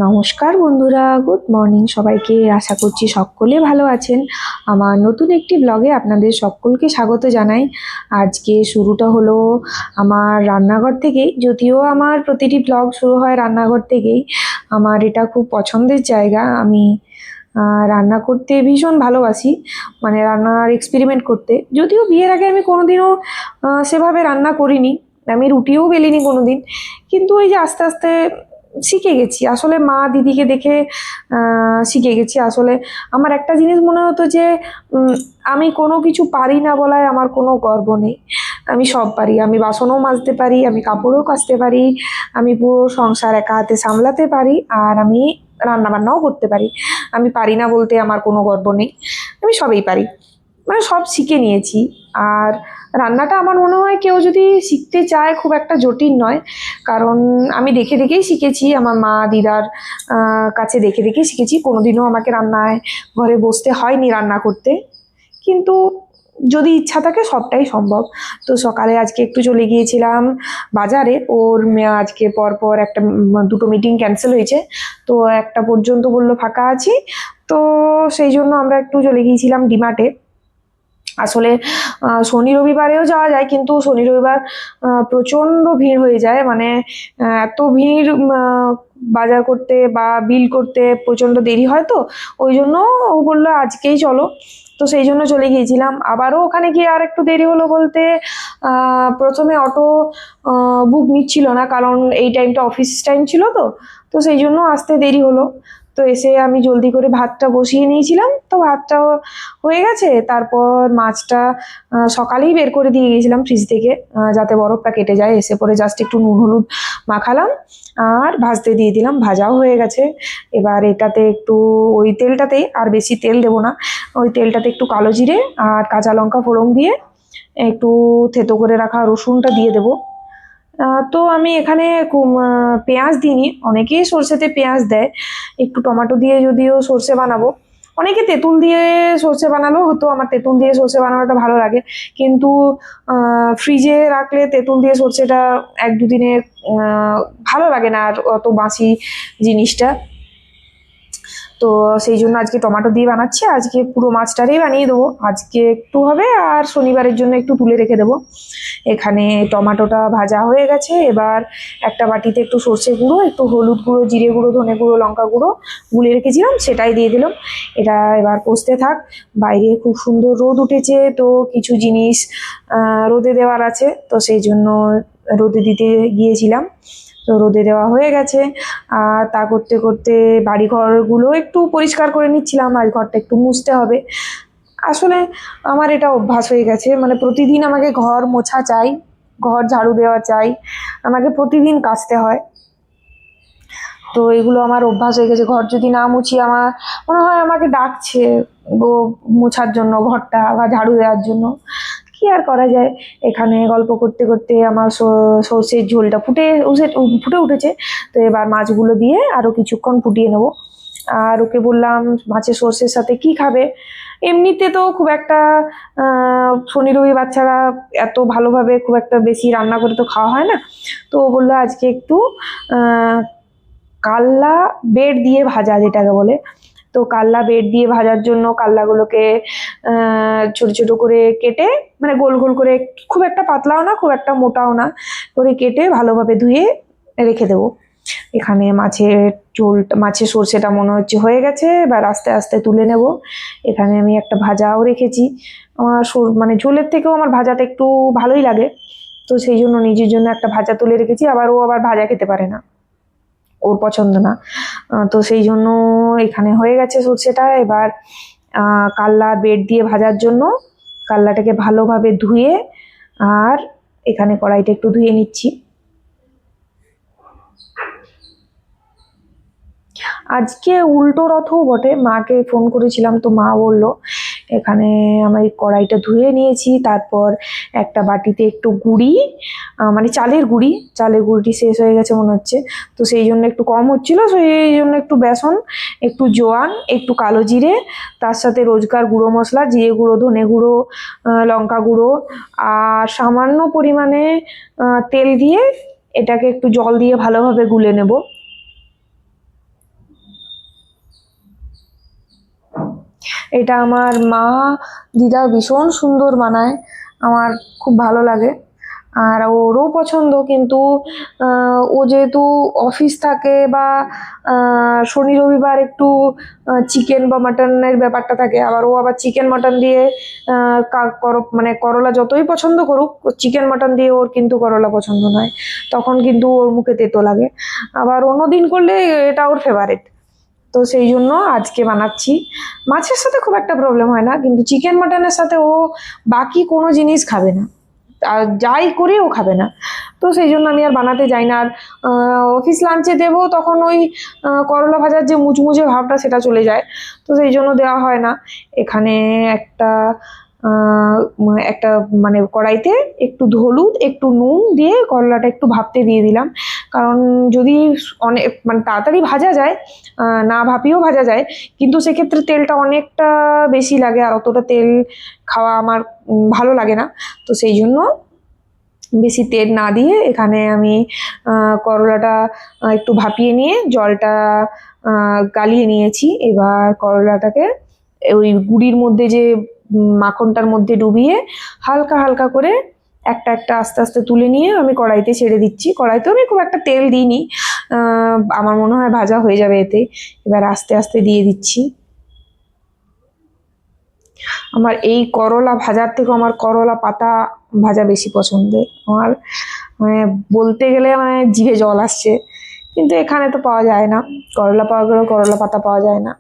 নমস্কার বন্ধুরা, good morning সবাইকে। আশা করছি সকলে ভালো আছেন। আমার নতুন একটি ব্লগে আপনাদের সকলকে স্বাগত জানাই। আজকে শুরুটা হলো আমার রান্নাঘর থেকেই, যদিও আমার প্রতিটি ব্লগ শুরু হয় রান্নাঘর থেকেই। আমার এটা খুব পছন্দের জায়গা। আমি রান্না করতে ভীষণ ভালোবাসি, মানে রান্নার এক্সপেরিমেন্ট করতে। যদিও বিয়ের আগে আমি কোনোদিনও সেভাবে রান্না করিনি, আমি রুটিও বেলিনি কোনোদিন, কিন্তু ওই যে আস্তে আস্তে শিখে গেছি। আসলে মা দিদিকে দেখে শিখে গেছি। আসলে আমার একটা জিনিস মনে হতো যে উম, আমি কোনো কিছু পারি না বলায় আমার কোনো গর্ব নেই। আমি সব পারি। আমি বাসনও মাজতে পারি, আমি কাপড়ও কাচতে পারি, আমি পুরো সংসার একা হাতে সামলাতে পারি, আর আমি রান্না বান্নাও করতে পারি। আমি পারি না বলতে আমার কোনো গর্ব নেই, আমি সবই পারি, মানে সব শিখে নিয়েছি। আর রান্নাটা আমার মনে হয় কেউ যদি শিখতে চায় খুব একটা জটিল নয়, কারণ আমি দেখে দেখেই শিখেছি। আমার মা দিদার কাছে দেখে দেখেই শিখেছি। কোনোদিনও আমাকে রান্নায় ঘরে বসতে হয়নি রান্না করতে, কিন্তু যদি ইচ্ছা থাকে সবটাই সম্ভব। তো সকালে আজকে একটু চলে গিয়েছিলাম বাজারে। ওর আজকে পর পর দুটো মিটিং ক্যান্সেল হয়েছে, তো একটা পর্যন্ত বললো ফাঁকা আছি। তো সেই জন্য আমরা একটু চলে গিয়েছিলাম ডিমার্টে। আসলে শনি রবিবারেও যাওয়া যায়, কিন্তু শনি রবিবার প্রচণ্ড ভিড় হয়ে যায়, মানে এত ভিড়, বাজার করতে বা বিল করতে প্রচণ্ড দেরি হয়। তো ওই জন্য ও বললো আজকেই চলো। তো সেই জন্য চলে গিয়েছিলাম। আবারও ওখানে গিয়ে আর একটু দেরি হলো বলতে, প্রথমে অটো বুক নিচ্ছিল না, কারণ এই টাইমটা অফিস টাইম ছিল। তো তো সেই জন্য আসতে দেরি হলো। তো এসে আমি জলদি করে ভাতটা বসিয়ে নিয়েছিলাম, তো ভাতটাও হয়ে গেছে। তারপর মাছটা সকালেই বের করে দিয়ে গিয়েছিলাম ফ্রিজ থেকে, যাতে বরফটা কেটে যায়। এসে পরে জাস্ট একটু নুন হলুদ মাখালাম আর ভাজতে দিয়ে দিলাম, ভাজাও হয়ে গেছে। এবার এটাতে একটু, ওই তেলটাতেই, আর বেশি তেল দেবো না, ওই তেলটাতে একটু কালো জিরে আর কাঁচা লঙ্কা ফোড়ন দিয়ে একটু থেতো করে রাখা রসুনটা দিয়ে দেবো। তো আমি এখানে পেঁয়াজ দিইনি, অনেকেই সর্ষেতে পেঁয়াজ দেয়। একটু টমেটো দিয়ে যদিও সর্ষে বানাবো, অনেকে তেঁতুল দিয়ে সর্ষে বানালেও হতো। আমার তেঁতুল দিয়ে সর্ষে বানানোটা ভালো লাগে, কিন্তু ফ্রিজে রাখলে তেঁতুল দিয়ে সর্ষেটা এক দুদিনে আহ, ভালো লাগে না আর অত বাসি জিনিসটা। তো সেই জন্য আজকে টমেটো দিয়ে বানাচ্ছি। আজকে পুরো মাছটারই বানিয়ে দেবো, আজকে একটু হবে আর শনিবারের জন্য একটু তুলে রেখে দেবো। এখানে টমেটোটা ভাজা হয়ে গেছে। এবার একটা বাটিতে একটু সর্ষে গুঁড়ো, একটু হলুদ গুঁড়ো, জিরে গুঁড়ো, ধনে গুঁড়ো, লঙ্কা গুঁড়ো গুলিয়ে রেখেছিলাম, সেটাই দিয়ে দিলাম। এটা এবার কষতে থাক। বাইরে খুব সুন্দর রোদ উঠেছে, তো কিছু জিনিস রোদে দেওয়ার আছে, তো সেই জন্য রোদে দিতে গিয়েছিলাম। তো রোদে দেওয়া হয়ে গেছে। আর তা করতে করতে বাড়ি ঘরগুলো একটু পরিষ্কার করে নিচ্ছিলাম, আর ঘরটা একটু মুছতে হবে। আসলে আমার এটা অভ্যাস হয়ে গেছে, মানে প্রতিদিন আমাকে ঘর মোছা চাই, ঘর ঝাড়ু দেওয়া চাই, আমাকে প্রতিদিন কাচতে হয়। তো এগুলো আমার অভ্যাস হয়ে গেছে। ঘর যদি না মুছি আমার মনে হয় আমাকে ডাকছে ও মোছার জন্য, ঘরটা বা ঝাড়ু দেওয়ার জন্য। কি আর করা যায়। এখানে গল্প করতে করতে আমার সর্ষের ঝোলটা ফুটে উঠেছে। তো এবার মাছগুলো দিয়ে আরো কিছুক্ষণ ফুটিয়ে নেবো। আর ওকে বললাম মাছের সর্ষের সাথে কি খাবে। এমনিতে তো খুব একটা শনি রবি বাচ্চারা এত ভালোভাবে খুব একটা বেশি রান্না করে তো খাওয়া হয় না। তো ও বললো আজকে একটু আহ কাল্লা বেড দিয়ে ভাজা, যেটাকে বলে। তো কাল্লা বেড দিয়ে ভাজার জন্য কাল্লাগুলোকে ছোট ছোট করে কেটে, মানে গোল গোল করে, খুব একটা পাতলাও না খুব একটা মোটাও না, করে কেটে ভালোভাবে ধুয়ে রেখে দেবো। এখানে মাছের সর্ষেটা মনে হচ্ছে হয়ে গেছে, এবার আস্তে আস্তে তুলে নেব। এখানে আমি একটা ভাজাও রেখেছি। আমার মানে ঝোলের থেকেও আমার ভাজাটা একটু ভালোই লাগে, তো সেই জন্য নিজের জন্য একটা ভাজা তুলে রেখেছি। আবার ও আবার ভাজা খেতে পারে না, ওর পছন্দ না। তো সেই জন্য এখানে হয়ে গেছে সর্ষেটা। এবার কাল্লা বেড দিয়ে ভাজার জন্য কাল্লাটাকে ভালোভাবে ধুয়ে, আর এখানে কড়াইটা একটু ধুয়ে নিচ্ছি। আজকে উল্টো রথও বটে, মাকে ফোন করেছিলাম, তো মা বললো এখানে আমি কড়াইটা ধুয়ে নিয়েছি। তারপর একটা বাটিতে একটু গুঁড়ি, মানে চালের গুঁড়িটি শেষ হয়ে গেছে মনে হচ্ছে, তো সেই জন্য একটু কম হচ্ছিল, সেই জন্য একটু বেসন, একটু জোয়ান, একটু কালো জিরে, তার সাথে রোজকার গুঁড়ো মশলা, জিরে গুঁড়ো, ধনে গুঁড়ো, লঙ্কা গুঁড়ো, আর সামান্য পরিমাণে তেল দিয়ে এটাকে একটু জল দিয়ে ভালোভাবে গুলে নেব। এটা আমার মা দিদা ভীষণ সুন্দর বানায়, আমার খুব ভালো লাগে আর ওরও পছন্দ। কিন্তু ও যেহেতু অফিস থাকে বা শনি রবিবার একটু চিকেন বা মাটনের ব্যাপারটা থাকে, আবার ও আবার চিকেন মাটন দিয়ে মানে করলা যতই পছন্দ করুক, চিকেন মাটন দিয়ে ওর কিন্তু করলা পছন্দ নয়, তখন কিন্তু ওর মুখে তেতো লাগে। আবার অন্য দিন করলে এটা ওর ফেভারিট। তো সেই জন্য আজকে বানাচ্ছি। মাছের সাথে খুব একটা প্রবলেম হয় না, কিন্তু চিকেন মাটনের সাথে ও বাকি কোনো জিনিস খাবে না, আর যাই করি ও খাবে না। তো সেই জন্য আমি আর বানাতে যাই না। আর অফিস লাঞ্চে দেবো তখন ওই করলা ভাজার যে মুচমুচে ভাবটা সেটা চলে যায়, তো সেই জন্য দেওয়া হয় না। এখানে একটা একটা মানে কড়াইতে একটু হলুদ একটু নুন দিয়ে করলাটা একটু ভাপতে দিয়ে দিলাম, কারণ যদি অনেক মানে তাড়াতাড়ি ভাজা যায়, না ভাপিয়েও ভাজা যায়, কিন্তু সেক্ষেত্রে তেলটা অনেকটা বেশি লাগে, আর অতটা তেল খাওয়া আমার ভালো লাগে না। তো সেই জন্য বেশি তেল না দিয়ে এখানে আমি করলাটা একটু ভাপিয়ে নিয়ে জলটা গালিয়ে নিয়েছি। এবার করলাটাকে ওই গুঁড়ির মধ্যে যে মাখনটার মধ্যে ডুবিয়ে হালকা হালকা করে একটা একটা আস্তে আস্তে তুলে নিয়ে আমি কড়াইতে ছেড়ে দিচ্ছি। কড়াইতেও আমি খুব একটা তেল দিইনি, আমার মনে হয় ভাজা হয়ে যাবে এতে। এবার আস্তে আস্তে দিয়ে দিচ্ছি। আমার এই করলা ভাজার থেকেও আমার করলা পাতা ভাজা বেশি পছন্দের। আমার মানে বলতে গেলে মানে জিভে জল আসছে, কিন্তু এখানে তো পাওয়া যায় না, করলা পাওয়া গেলেও করলা পাতা পাওয়া যায় না।